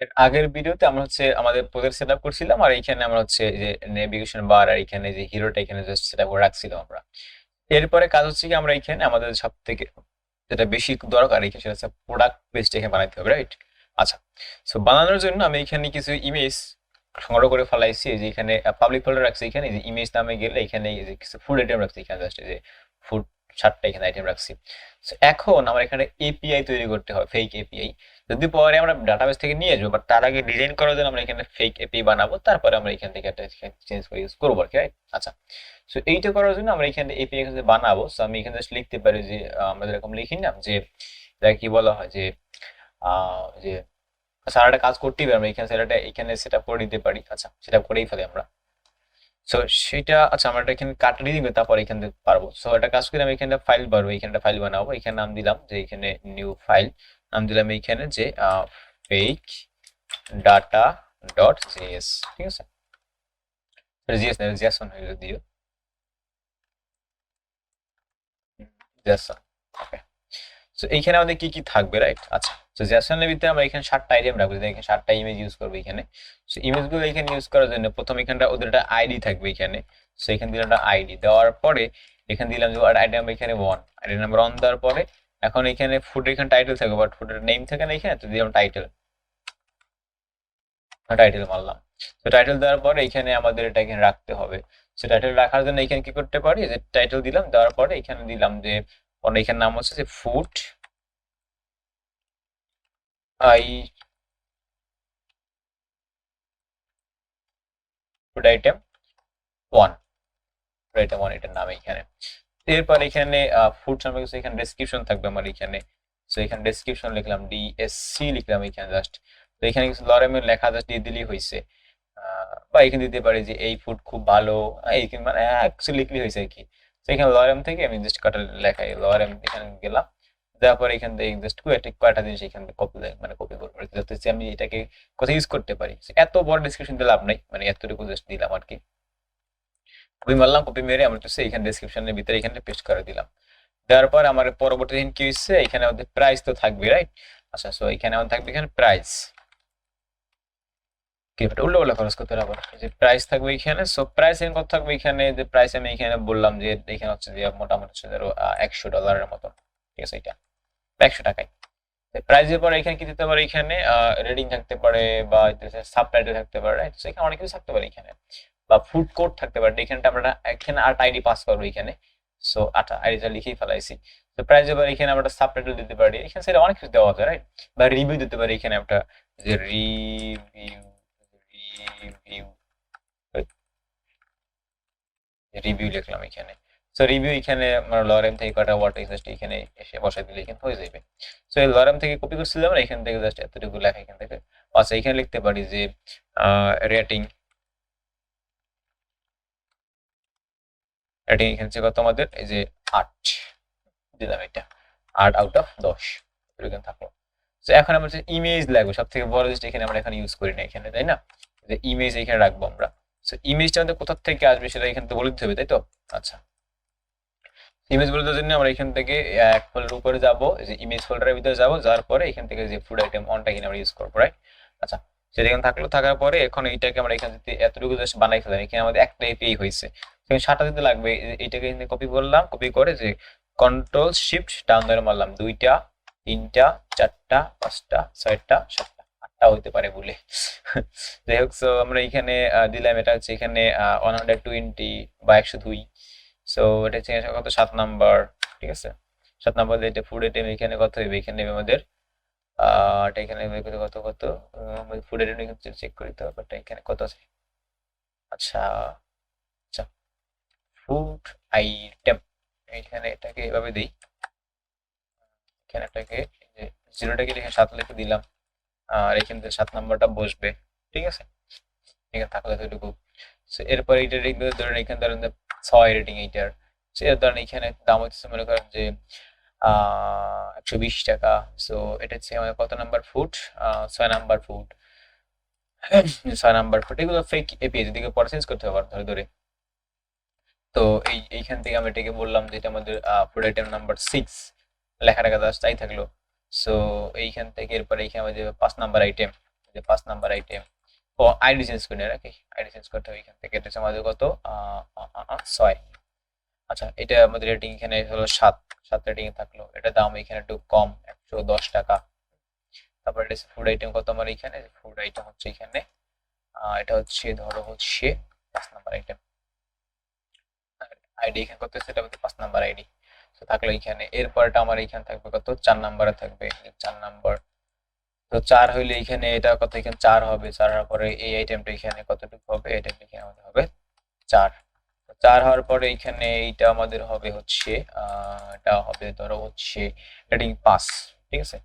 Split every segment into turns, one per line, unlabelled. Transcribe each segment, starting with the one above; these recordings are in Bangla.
এর আগের ভিডিওতে আমরা হচ্ছে আমাদের প্রজেক্ট সেটআপ করছিলাম, আর এইখানে আমরা হচ্ছে যে নেভিগেশন বার আর এখানে যে হিরোটা এখানে জাস্ট সেটআপ করে রাখছিলাম আমরা। এরপরে কাজ হচ্ছে কি আমরা এখানে আমাদের সব থেকে যেটা বেশি দরকার এখানে সেটা হচ্ছে প্রোডাক্ট পেজটা এখানে বানাইতে হবে, রাইট? আচ্ছা, সো বানানোর জন্য আমি এখানে কিছু ইমেজ সংগ্রহ করে ফেলাইছি। যে এখানে পাবলিক ফোল্ডার রাখছি, এখানে যে ইমেজ নামে গেলে এখানে এই যে কিছু ফুড আইটেম রাখছি, এখানে জাস্ট যে ফুড 7টা এখানে আইটেম রাখছি। সো এখন আমার এখানে এপিআই তৈরি করতে হবে, ফেক এপিআই। যদি পরে আমরা ডাটাবেস থেকে নিয়ে আসবো, বাট তার আগে ডিজাইন করার জন্য আমরা এখানে ফেক এপিআই বানাবো, তারপরে আমরা এখান থেকে একটা চেঞ্জ করে ইউজ করবো আর কি, রাইট? আচ্ছা, সো এইটা করার জন্য আমরা এখানে এপিআই বানাবো। সো আমি এখানে জাস্ট লিখতে পারি যে আমরা যেরকম লিখি না যে যাকে কি বলা হয় যে যে সারাটা কাজ করতেই পারি আমরা এখানে, সারাটা এখানে সেট আপ করে দিতে পারি। আচ্ছা, সেট আপ করেই ফেলি আমরা। সো সেটা আচ্ছা আমরা এটা এখানে কাটিয়ে দিবে, তারপর এখান থেকে পারবো। সো একটা কাজ করে আমি এখানে ফাইল বানাবো, এখানে ফাইল বানাবো। এখানে নাম দিলাম যে এখানে নিউ ফাইল, নাম দিলাম এইখানে যে ফেক ডাটা ডট জেএস, ঠিক আছে? জেএস না, জেসন হয়ে দিও, জেসন। ওকে, সো এইখানে আমাদের কি কি থাকবে, রাইট? আচ্ছা, তো জেসনের ভিতরে আমরা এখানে 7টা আইটেম রাখবো, এখানে 7টা ইমেজ ইউজ করবো এখানে। সো ইমেজগুলো এখানে ইউজ করার জন্য প্রথম এখানটা ওদের একটা আইডি থাকবে এখানে। সো এখানে দিলাম একটা আইডি, দেওয়ার পরে এখানে দিলাম যে আইডি নাম্বার এখানে 1, আইডি নাম্বার 1 দেওয়ার পরে এখন এখানে ফুড এখানে টাইটেল থাকবে, বাট ফুডের নেম থাকে না এখানে, তো দিলাম টাইটেল, টাইটেল মারলাম। তো টাইটেল দেওয়ার পরে এখানে আমাদের এটা এখানে রাখতে হবে। সো টাইটেল রাখার জন্য এখানে কি করতে পারি, যে টাইটেল দিলাম, দেওয়ার পরে এখানে দিলাম যে এখানে নাম হচ্ছে যে food I food item 1, food item 1 এটার নাম এখানে। এরপর এখানে ফুড সম্পর্কে কিছু এখানে ডেসক্রিপশন থাকবে আমার এখানে। সো এখানে ডেসক্রিপশন লিখলাম, ডিএসসি লিখলাম এখানে জাস্ট। তো এখানে কিছু লরেমের লেখা জাস্ট দিয়ে দিলেই হয়েছে। বা এখানে দিতে পারি যে এই ফুড খুব ভালো, এই মানে কিছু লিখলে হয়েছে আর কি। তো এখানে লরেম থেকে আমি জাস্ট কটা লেখাই লরেম এখানে গেলাম, তারপর এখান থেকে জাস্ট কয়টা জিনিস এখান থেকে কপি মানে কপি করবো, যাতে আমি এটাকে কোথায় ইউজ করতে পারি। এত বড় ডিসক্রিপশন দিলে লাভ নাই, মানে এতটুকু জাস্ট দিলাম আর কি। কপি মারলাম, কপি মেরে আমরা তো এখানে ডেসক্রিপশনের ভিতরে এখানে পেস্ট করে দিলাম। দেওয়ার পর আমার পরবর্তী দিন কি হচ্ছে, এখানে আমাদের প্রাইস তো থাকবে, রাইট? আচ্ছা, সো এখানে আমাদের থাকবে এখানে প্রাইস, কি এটা উল্টো পাল্টা খরচ করতে হবে, যে প্রাইস থাকবে এখানে। সো প্রাইস এর কত থাকবে এখানে, যে প্রাইস আমি এখানে বললাম যে এখানে হচ্ছে যে মোটামুটি হচ্ছে ধরো $100 মতো, ঠিক আছে? এটা 100 টাকায় প্রাইজের পরে এখানে কি দিতে পারে, এখানে রেটিং থাকতে পারে বা সাবটাইটেল থাকতে পারে, রাইট? সো এখানে অনেক কিছু থাকতে পারে এখানে, বা ফুড কোড থাকতে পারে। এখানটা আমরা এখানে আর আইডি পাস করবো এখানে। সো আইডিটা লিখেই ফেলাইছি। তো প্রাইজের পরে এখানে আমরা সাবটাইটেল দিতে পারি, এখানে সেটা অনেক কিছু দেওয়া যায়, রাইট? বা রিভিউ দিতে পারি এখানে একটা, যে রিভিউ রিভিউ রিভিউ লিখলাম এখানে। সো রিভিউ এখানে আমরা লরেম থেকে কটা ওয়ার্ড জাস্ট এখানে এসে বসাই দিলে এখানে হয়ে যাবে। সো এই লরেম থেকে কপি করছিলাম, এখান থেকে জাস্ট এতটুকু লেখা এখান থেকে। আচ্ছা, এখানে লিখতে পারি যে রেটিং, রেটিং এখানে কত আমাদের, এই যে 8 দিলাম, এটা 8 আউট অফ 10 এরকম থাকলো। সো এখন আমরা যে ইমেজ লাগবে সব থেকে বড় জিনিস এখানে আমরা এখানে ইউজ করি না এখানে, তাই না? যে ইমেজ এখানে রাখবো আমরা। সো ইমেজটা আমাদের কোথা থেকে আসবে সেটা এখান থেকে বলে দিতে হবে, তাই তো? আচ্ছা, ইমেজ বলতে জন্য আমরা এখান থেকে এক ফোল্ডার উপরে যাবো, যে ইমেজ ফোল্ডারের ভিতরে যাবো, যাওয়ার পরে এখান থেকে যে ফুড আইটেম অনটা এখানে আমরা ইউজ করবো, রাইট? আচ্ছা, সেটা এখানে থাকলো, থাকার পরে এখন এইটাকে আমরা এখানে যদি এতটুকু জাস্ট বানাই ফেলাম, এখানে আমাদের একটা এপিআই হয়েছে, এখানে 7টা দিতে লাগবে। এইটাকে এখানে কপি করলাম, কপি করে যে কন্ট্রোল শিফট ডাউন ধরে মারলাম, 2টা 3টা 4টা 5টা 6টা 7টা 8টা হইতে পারে বলে যাই হোক। সো আমরা এখানে দিলাম, এটা হচ্ছে এখানে 120 বা 102। সো এটা হচ্ছে কত, 7 নাম্বার, ঠিক আছে? 7 নাম্বার দিয়ে এটা ফুড আইটেম এখানে কত হবে, এখানে নেবে আমাদের এটা এখানে কত কত কত ফুড আইটেম এখানে চেক করি তো, বাট এখানে কত আছে। আচ্ছা, আচ্ছা, ফুড আইটেম এখানে এটাকে এভাবে দিই, এখানে এটাকে জিরোটাকে এখানে 7 লিখে দিলাম, আর এখান থেকে 7 নাম্বারটা বসবে, ঠিক আছে? এখানে থাকলে এতটুকু। সো এরপর এইটা ধরেন এখানে ধরেন 6 রেটিং এইটার। সো এর ধরেন এখানে দাম হচ্ছে মনে করেন যে 120 টাকা। সো এটা হচ্ছে আমাদের কত number food, 6 number food 6 number food. এগুলো ফেক এপিআই, যদি পরে চেঞ্জ করতে হবে ধরে ধরে। তো এইখান থেকে আমি এটাকে বললাম যে এটা আমাদের ফুড আইটেম নাম্বার 6 লেখা টাকা জাস্ট তাই থাকলো। সো এইখান থেকে এরপরে এখানে আমাদের 5 নাম্বার আইটেম, যে 5 নাম্বার আইটেম ও আইডি চেঞ্জ করে রাখি, আইডি চেঞ্জ করতে হবে এখান থেকে। এটা হচ্ছে আমাদের কত 6। আচ্ছা এটা আমাদের রেটিং এখানে হলো 7, 7 রেটিং থাকলো। এটা দাম এখানে একটু কম 110 টাকা। তারপর এটা ফুড আইটেম কত আমার এখানে, ফুড আইটেম হচ্ছে এখানে এটা হচ্ছে ধরো হচ্ছে 5 নাম্বার আইটেম। আইডি এখানে কত, সেটা হচ্ছে 5 নাম্বার আইডি। তো থাকলো এখানে। এরপরটা আমার এখানে থাকবে কত 4 নাম্বারে থাকবে, 4 নাম্বার। তো 4 হইলে এখানে এটা কত, এখানে 4 হবে। 4 হওয়ার পরে এই আইটেমটা এখানে কতটুকু হবে, এটা এখানে আমাদের হবে 4। 4 হওয়ার পরে এখানে এইটা আমাদের হবে হচ্ছে এটা হবে ধরো হচ্ছে রেটিং 5, ঠিক আছে।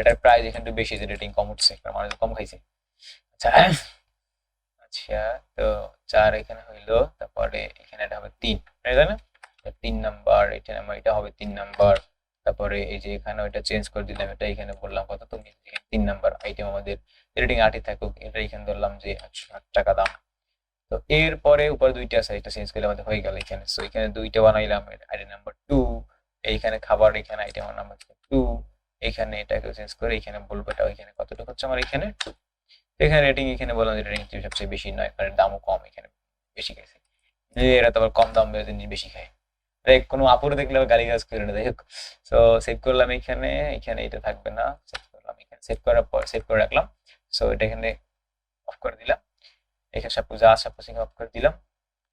এটার প্রাইস এখানে একটু বেশি, যে রেটিং কম উঠছে কারণ মানুষ কম খাইছে। আচ্ছা আচ্ছা তো 4 এখানে হইলো। তারপরে এখানে এটা হবে 3, তাই না? 3 নাম্বার এটা আমার, এটা হবে 3 নাম্বার। তারপরে এই যে এখানে ওইটা চেঞ্জ করে দিলাম, এটা এখানে বললাম কত, তুমি 3 নাম্বার আইটেম আমাদের রেটিং 8 থাকুক, এটা এখানে ধরলাম যে 8 টাকা দাম। তো এরপরে উপরে দুইটা আছে, এটা চেঞ্জ করলে আমাদের হয়ে গেল এখানে। সো এখানে দুইটা বানাইলাম, আইটেম নাম্বার 2, এইখানে খাবার এখানে আইটেম নাম্বার 2, এখানে এটাকে চেঞ্জ করে এখানে বলবো এটা এখানে কতটুকু হচ্ছে আমার এখানে 2। এখানে রেটিং এখানে বললাম যে রেটিং সবচেয়ে বেশি নয়, কারণ দামও কম, এখানে বেশি খাইছে। এরা তো আবার কম দাম জিনিস বেশি খায়, কোনো আপুরে দেখলে আবার গালিগালাজ করে না। যাই হোক, সো সেভ করলাম এখানে, এখানে এটা থাকবে না, সেভ করলাম এখানে, সেভ করার পর সেভ করে রাখলাম। সো এটা এখানে অফ করে দিলাম, এখানে সব যা সাপোজ অফ করে দিলাম,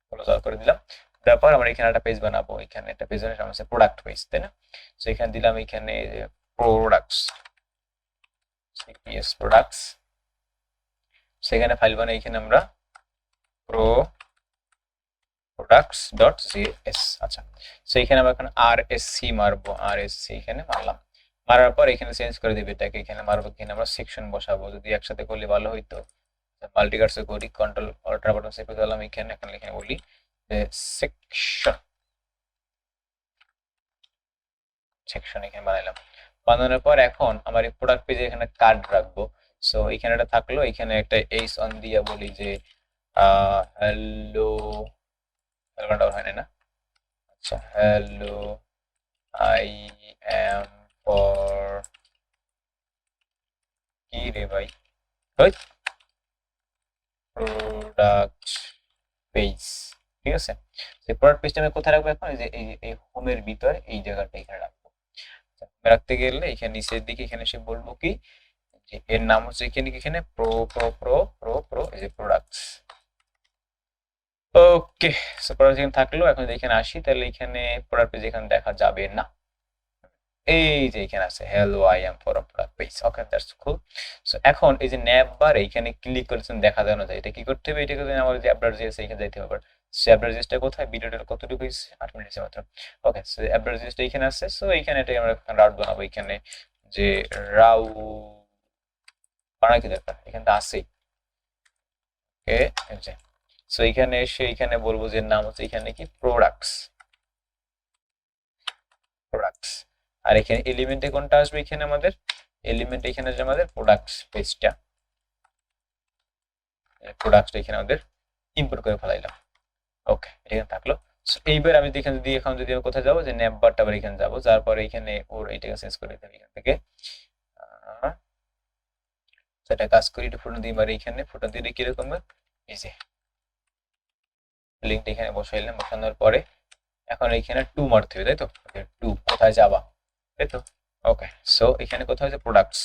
ক্লোজ অল করে দিলাম। তারপর আমরা এখানে একটা পেজ বানাবো, এখানে একটা পেজ বানাবো, আমাদের প্রোডাক্ট পেজ, তাই না? সো এখানে দিলাম এখানে প্রোডাক্টস, সিপিএস প্রোডাক্টস। সেখানে ফাইল বানাই এখানে আমরা products.js। আচ্ছা, সো এখানে আমরা এখন আরএসসি মারবো, আরএসসি এখানে মারলাম। মারার পর এখানে চেঞ্জ করে দিবে এটাকে, এখানে মারবো, এখানে আমরা সেকশন বসাবো। যদি একসাথে করলে ভালো হইতো, মাল্টিকার্সে করি, কন্ট্রোল অল্টার বাটন চেপে দিলাম এখানে, এখন এখানে বলি যে সেকশন, সেকশন এখানে বানাইলাম। বানানোর পর এখন আমার এই প্রোডাক্ট পেজে এখানে কার্ড রাখবো। সো এখানে এটা থাকলো, এখানে একটা এইচ অন দিয়ে বলি যে হ্যালো, হ্যালোটা হয় না, আচ্ছা হ্যালো আই এম ফর কি রে ভাই, প্রোডাক্ট পেজ, ঠিক আছে। সেই প্রোডাক্ট পেজটা আমি কোথায় রাখবো এখন, এই যে এই হোমের ভিতর এই জায়গাটা এখানে রাখবো। রাখতে গেলে এখানে নিচের দিকে এখানে এসে বলবো কি যে এর নাম হচ্ছে এখানে এখানে pro pro pro pro pro এই যে প্রোডাক্টস। ওকে, সো প্রোডাক্ট এখানে থাকলো। এখন যদি এখানে আসি তাহলে এখানে প্রোডাক্ট পেজ এখানে দেখা যাবে না। এই যে এখানে আছে hello I am for product page. Okay, that's cool. So এখন এই যে ন্যাব বার এইখানে ক্লিক করেছেন দেখা জানো যায়, এটা কি করতে হবে, এটাকে আমাদের যে অ্যাপ.js এখানে যাইতে হবে। সো অ্যাপ.js-টা কোথায়, ভিডিওটা কতটুকু হইছে 8 মিনিট মাত্র। ওকে, সো অ্যাপ.js-টা এখানে আছে। সো এইখানে এটাই আমরা রাউট বানাবো, এখানে যে রাউ বানাই কি দরকার, এখানে তো আছেই। ওকে, এই যে সো এখানে এসে এখানে বলবো যে নাম হচ্ছে এখানে কি প্রোডাক্টস, প্রোডাক্টস। আর এখানে এলিমেন্টে কোনটা আসবে, এখানে আমাদের এলিমেন্ট এখানে যে আমাদের প্রোডাক্টস পেজটা, প্রোডাক্টসটা এখানে আমাদের ইম্পোর্ট করে ফেলাইলাম। ওকে, এখানে থাকলো। সো এইবার আমি এখানে যদি এখন যদি আমি কোথায় যাবো, যে ন্যাপ বারটা আবার এখানে যাবো, যার পরে এখানে ওর এইটাকে চেঞ্জ করে দিতে হবে এখান থেকে। সেটা কাজ করি, একটু ফুটন দিই, এবার এখানে ফুটন দিলে কিরকম, এই যে লিঙ্কটা এখানে বসাইলাম, বসানোর পরে এখন এখানে 2 মারতে হবে, তাই তো? 2 কোথায় যাবা, তাই তো? ওকে, সো এখানে কোথায় আছে প্রোডাক্টস,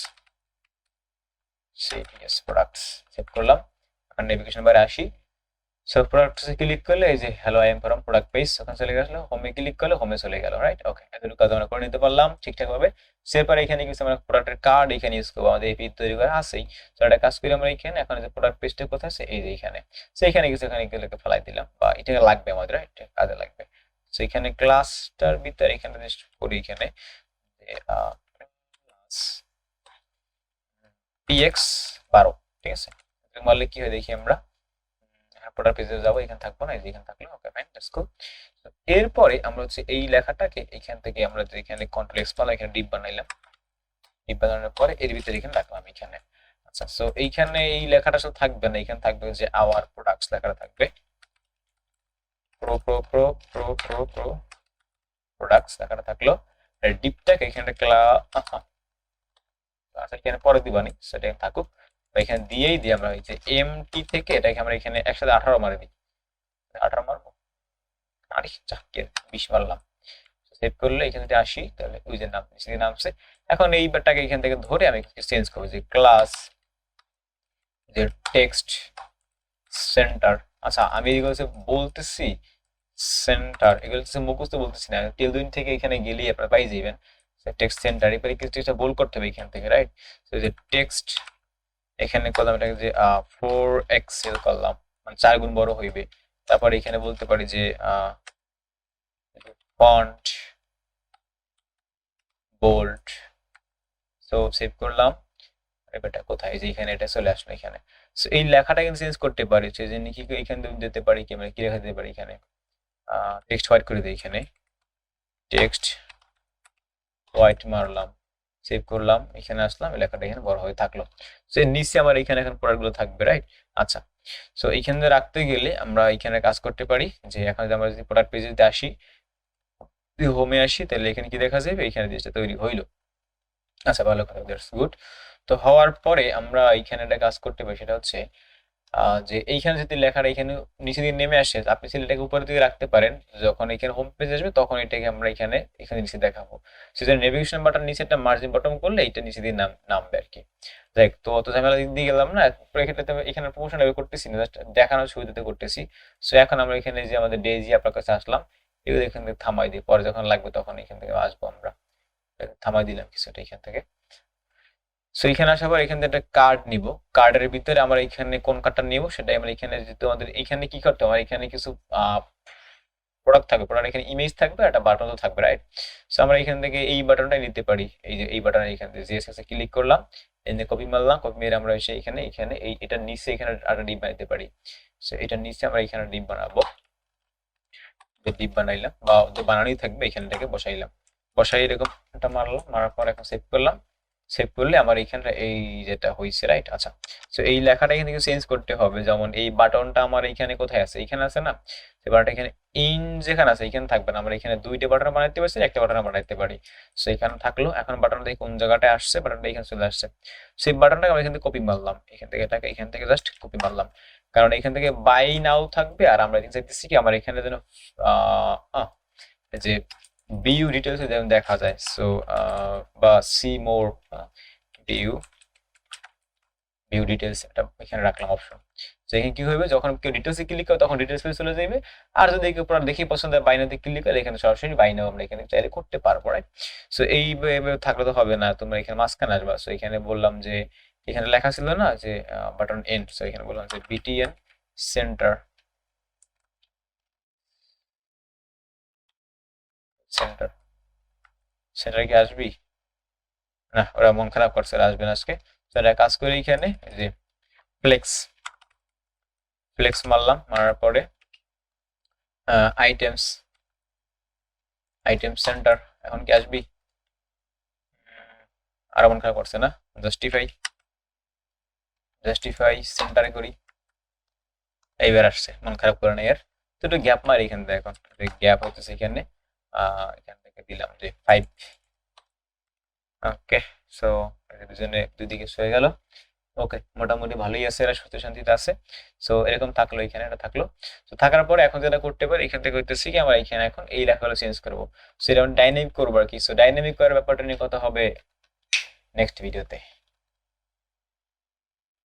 সিপিএস প্রোডাক্টস, সেভ করলাম। এখন নেভিগেশন বারে আসি। সো প্রোডাক্টসে ক্লিক করলে এই যে hello I am from product page ওখানে চলে গেল, হোমে ক্লিক করলে হোমে চলে গেল, রাইট? ওকে, এতটুকু কাজ আমরা করে নিতে পারলাম ঠিকঠাক ভাবে। এরপরে এখানে কিছু আমরা প্রোডাক্টের কার্ড এখানে ইউজ করবো, আমাদের এপি তৈরি করা আছেই। তো এটা কাজ করি আমরা এখানে। এখন যে প্রোডাক্ট পেজটা কোথায় আছে, এই যে এখানে। সো এখানে কিছু এখানে ফেলাই দিলাম, বা এটা লাগবে আমাদের, রাইট? কাজে লাগবে। সো এখানে ক্লাসটার ভিতরে এখানে জাস্ট করি এখানে px 12, ঠিক আছে। মারলে কি হয় দেখি আমরা, প্রোডাক্ট পেজে যাবো, এখানে থাকবো না, এই যে এখানে থাকলো। ওকে, ফাইন, দ্যাটস কুল। এরপরে আমরা হচ্ছে এই লেখাটাকে এখান থেকে আমরা এখানে কন্ট্রোল এক্স পালা, এখানে ডিপ বানাইলাম। ডিপ বানানোর পরে এর ভিতরে এখানে রাখলাম এখানে। আচ্ছা, সো এইখানে এই লেখাটা শুধু থাকবে না, এখানে থাকবে যে আওয়ার প্রোডাক্টস লেখাটা থাকবে, pro pro pro pro pro pro products লেখাটা থাকলো। ডিপটাকে এখানে আচ্ছা এখানে পরে দিবানি, সেটা থাকুক। এখানে দিয়েই দিই আমরা এই যে এমটি থেকে এটাকে আমরা এখানে একসাথে 18 মারে দিই, 18 মারবো, আরে চাকের 20 মারলাম। সেভ করলে এখানে যদি আসি তাহলে ওই যে নাম নিচে নামছে। এখন এইবারটাকে এখান থেকে ধরে আমি চেঞ্জ করবো যে ক্লাস যে টেক্সট সেন্টার। আচ্ছা আমি এগুলো বলতেছি সেন্টার, এগুলো মুখস্থ বলতেছি না, টেলউইন্ড থেকে এখানে গেলেই আপনারা পাই যাবেন টেক্সট সেন্টার। এবারে কিছু বল করতে হবে এখান থেকে, রাইট? তো যে টেক্সট এখানে করলাম এটাকে যে 4 এক্সেল করলাম, মানে 4 গুণ বড় হইবে। তারপর এখানে বলতে পারি যে ফন্ট বোল্ড। সো সেভ করলাম। এটা কোথায়, যে এখানে এটা চলে আসলো এখানে। সো এই লেখাটা কিন্তু চেঞ্জ করতে পারি, সেই জন্য কি এখানে দিতে পারি কি, মানে কি লেখা দিতে পারি এখানে, টেক্সট হোয়াইট করে দিই, এখানে টেক্সট হোয়াইট মারলাম, সেভ করলাম, এখানে আসলাম, লেখাটা এখানে বড় হয়ে থাকলো। সো এর নিচে আমার এখানে এখন প্রোডাক্টগুলো থাকবে, রাইট? আচ্ছা, সো এইখানে রাখতে গেলে আমরা এখানে কাজ করতে পারি যে এখন যদি আমরা যদি প্রোডাক্ট পেজে আসি, যদি হোমে আসি, তাহলে এখানে কি দেখা যাবে, এখানে জিনিসটা তৈরি হইলো। আচ্ছা ভালো কথা, দ্যাটস গুড। তো হওয়ার পরে আমরা এইখানে একটা কাজ করতে পারি, সেটা হচ্ছে যে এইখানে যদি লেখাটা এখানে নিচে দিয়ে নেমে আসে, আপনি সেটাকে উপরের দিকে রাখতে পারেন, যখন এখানে হোম পেজ আসবে তখন এটাকে আমরা এখানে নিচে দেখাবো। সেজন্য নেভিগেশন বাটন নিচে একটা মার্জিন বটন করলে এটা নিচে দিয়ে নামবে আর কি। যাই তো অত ঝামেলা দিয়ে গেলাম না, এখানে প্রমোশন করতেছি না, জাস্ট দেখানোর সুবিধাতে করতেছি। সো এখন আমরা এখানে যে আমাদের ডেইজি আপনার কাছে আসলাম, এগুলো এখান থেকে থামাই দিই, পরে যখন লাগবে তখন এখান থেকে আসবো আমরা। থামাই দিলাম কিছুটা এখান থেকে। সো এখানে আসার পর এখান থেকে একটা কার্ড নিব, কার্ডের ভিতরে আমরা এখানে কোন কার্ডটা নিব সেটাই আমরা এখানে, যেহেতু আমাদের এখানে কি করতে হবে, এখানে কিছু প্রোডাক্ট থাকবে, প্রোডাক্ট এখানে ইমেজ থাকবে, একটা বাটনও থাকবে, রাইট? সো আমরা এখান থেকে এই বাটনটাই নিতে পারি, এই যে এই বাটন, এখান থেকে জিএসএস এ ক্লিক করলাম, এনে কপি মারলাম, কপি মেরে আমরা এসে এখানে এই এটার নিচে এখানে একটা ডিপ বানাতে পারি। সো এটার নিচে আমরা এখানে ডিপ বানাবো, যে ডিপ বানাইলাম বা বানানোই থাকবে, এখান থেকে বসাইলাম, বসাই এরকম একটা মারলাম, মারার পর এখন সেভ করলাম। সেভ করলে আমার এইখানটা এই যেটা হয়েছে, রাইট? আচ্ছা, সো এই লেখাটা এখানে চেঞ্জ করতে হবে, যেমন এই বাটনটা আমার এইখানে কোথায় আছে, এখানে আছে না? সেই বাটনটা এখানে ইন যেখানে আছে এখানে থাকবে না, আমরা এখানে দুইটা বাটন বানাইতে পারছি, একটা বাটন বানাইতে পারি। সো এখানে থাকলো, এখন বাটনটা কোন জায়গাটায় আসছে, বাটনটা এখানে চলে আসছে। সেই বাটনটাকে আমরা এখান থেকে কপি মারলাম, এখান থেকে এটাকে এখান থেকে জাস্ট কপি মারলাম, কারণ এখান থেকে বাই নাও থাকবে, আর আমরা এখানে চাইতেছি কি আমার এখানে যেন যে ভিউ ডিটেলস যেমন দেখা যায়। সো বা সি মোর ভিউ ডিটেলস, এটা এখানে রাখলাম অপশন। তো এখানে কি হবে, যখন কেউ ডিটেলসে ক্লিক করে তখন ডিটেলস পেজে চলে যাবে, আর যদি কেউ পুরো দেখে পছন্দ হয় বাইনাতে ক্লিক করে, এখানে সরাসরি বাইনাও আমরা এখানে চাইলে করতে পারবো, রাইট? সো এইভাবে থাকলে তো হবে না, তোমরা এখানে মাঝখানে আসবা। সো এখানে বললাম যে এখানে লেখা ছিল না যে বাটন এন্ড, সো এখানে বললাম যে বিটিএন সেন্টার, সেন্টার সেন্টার কি আসবি না? ওরা মন খারাপ করছে, আসবে না আজকে। তো এটা কাজ করে এখানে যে ফ্লেক্স ফ্লেক্স মারলাম, মারার পরে আইটেমস সেন্টার, এখন কি আসবি? আর মন খারাপ করছে না? জাস্টিফাই সেন্টারে করি, এইবার আসছে, মন খারাপ করে না এর। তো একটু গ্যাপ মারি এখান থেকে, এখন গ্যাপ হইতেছে এখানে, এখান থেকে দিলাম যে 5। ওকে, সো দুজনে দুদিকে হয়ে গেল। ওকে, মোটামুটি ভালোই আছে, এরা সুস্থ শান্তিতে আছে। সো এরকম থাকলো, এখানে এটা থাকলো। তো থাকার পরে এখন যেটা করতে পারি, এখান থেকে হইতেছি কি আমরা এখানে এখন এই লেখাগুলো চেঞ্জ করবো, সো এটা ডাইনামিক করবো আর কি। সো ডাইনামিক করার ব্যাপারটা নিয়ে কথা হবে নেক্সট ভিডিওতে।